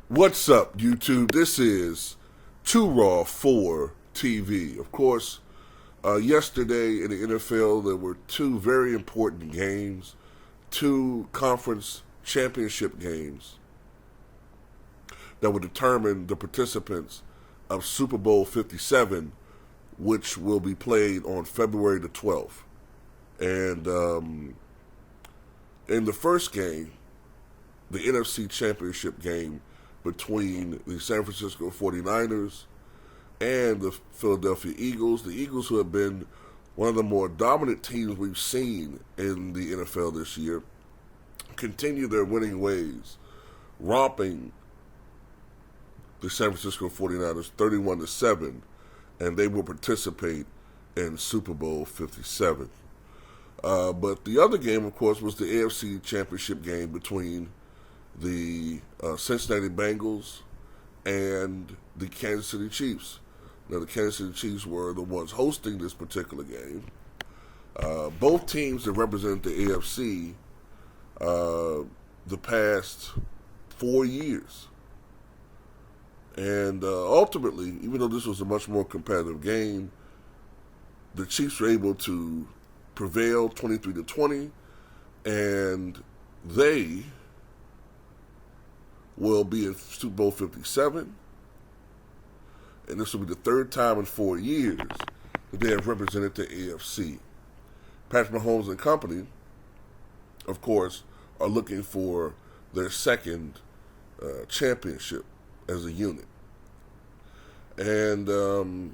What's up, YouTube? This is Too Raw for TV. Of course, yesterday in the NFL, there were two very important games, two conference championship games that would determine the participants of Super Bowl 57, which will be played on February the 12th. And in the first game, the NFC Championship game between the San Francisco 49ers and the Philadelphia Eagles. The Eagles, who have been one of the more dominant teams we've seen in the NFL this year, continue their winning ways, romping the San Francisco 49ers 31-7, and they will participate in Super Bowl 57. But the other game, of course, was the AFC Championship game between the Cincinnati Bengals and the Kansas City Chiefs. Now, the Kansas City Chiefs were the ones hosting this particular game. Both teams have represented the AFC the past 4 years. And ultimately, even though this was a much more competitive game, the Chiefs were able to prevail 23-20, and they will be in Super Bowl 57, and this will be the third time in 4 years that they have represented the AFC. Patrick Mahomes and company, of course, are looking for their second championship as a unit. And don't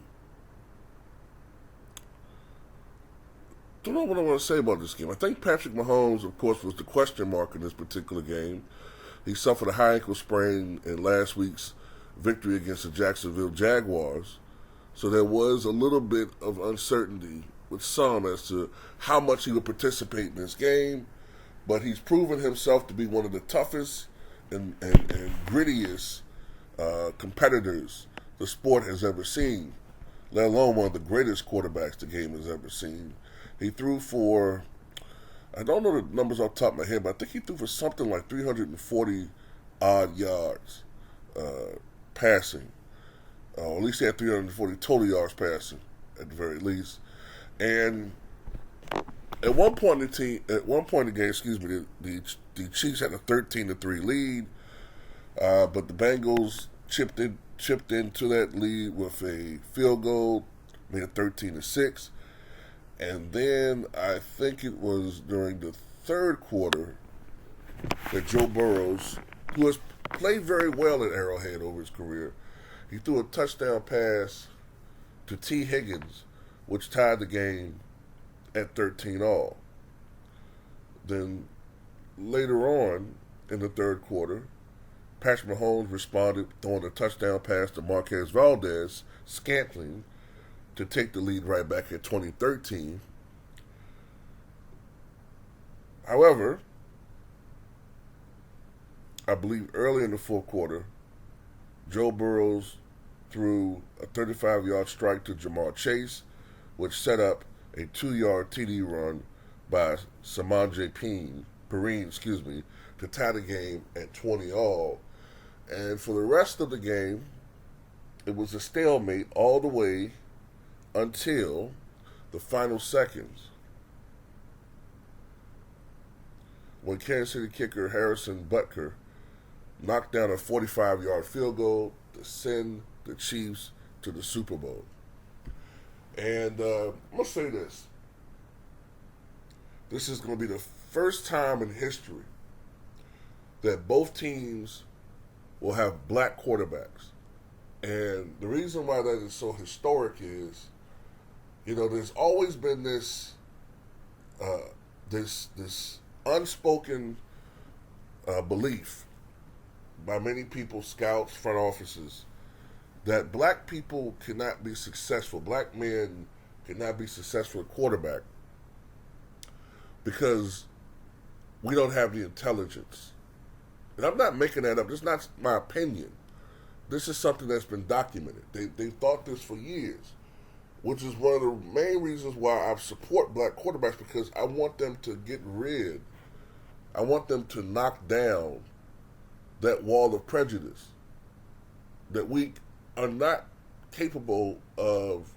know what I want to say about this game. I think Patrick Mahomes, of course, was the question mark in this particular game. He suffered a high ankle sprain in last week's victory against the Jacksonville Jaguars. So there was a little bit of uncertainty with some as to how much he would participate in this game. But he's proven himself to be one of the toughest and grittiest competitors the sport has ever seen, let alone one of the greatest quarterbacks the game has ever seen. He threw for, I don't know the numbers off the top of my head, but I think he threw for something like 340 odd yards passing. Or at least he had 340 total yards passing, at the very least. And at one point in the game, the Chiefs had a 13-3 lead, but the Bengals chipped into that lead with a field goal, made it 13-6. And then I think it was during the third quarter that Joe Burrow, who has played very well at Arrowhead over his career, he threw a touchdown pass to T. Higgins, which tied the game at 13-all. Then later on in the third quarter, Patrick Mahomes responded, throwing a touchdown pass to Marquez Valdes-Scantling, to take the lead right back at 2013. However, I believe early in the fourth quarter, Joe Burrow threw a 35-yard strike to Jamar Chase, which set up a 2-yard TD run by Samaje Perine, to tie the game at 20-all. And for the rest of the game, it was a stalemate all the way until the final seconds, when Kansas City kicker Harrison Butker knocked down a 45-yard field goal to send the Chiefs to the Super Bowl. And I'm going to say this. This is going to be the first time in history that both teams will have black quarterbacks. And the reason why that is so historic is, there's always been this unspoken belief by many people, scouts, front offices, that black people cannot be successful. Black men cannot be successful at quarterback because we don't have the intelligence. And I'm not making that up. This is not my opinion. This is something that's been documented. They've thought this for years, which is one of the main reasons why I support black quarterbacks, because I want them to I want them to knock down that wall of prejudice. that we are not capable of,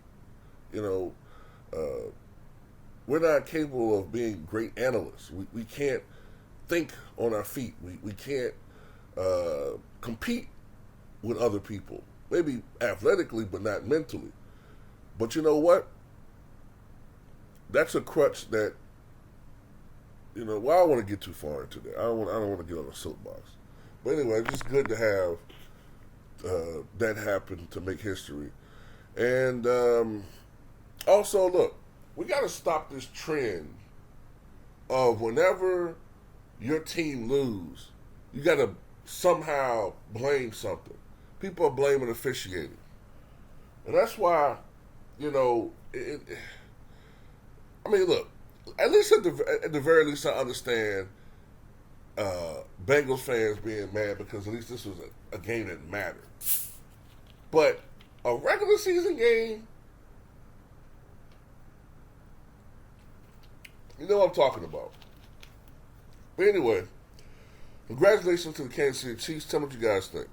you know, we're not capable of being great analysts. We can't think on our feet. We can't compete with other people. Maybe athletically, but not mentally. But you know what? That's a crutch that, you know, well, I don't want to get too far into that. I don't want to get on a soapbox. But anyway, it's just good to have that happen to make history. And also, look, we got to stop this trend of whenever your team lose, you got to somehow blame something. People are blaming officiating. And that's why, you know, I mean, look, at least at the very least, I understand Bengals fans being mad because at least this was a game that mattered. But a regular season game, you know what I'm talking about. But anyway, congratulations to the Kansas City Chiefs. Tell me what you guys think.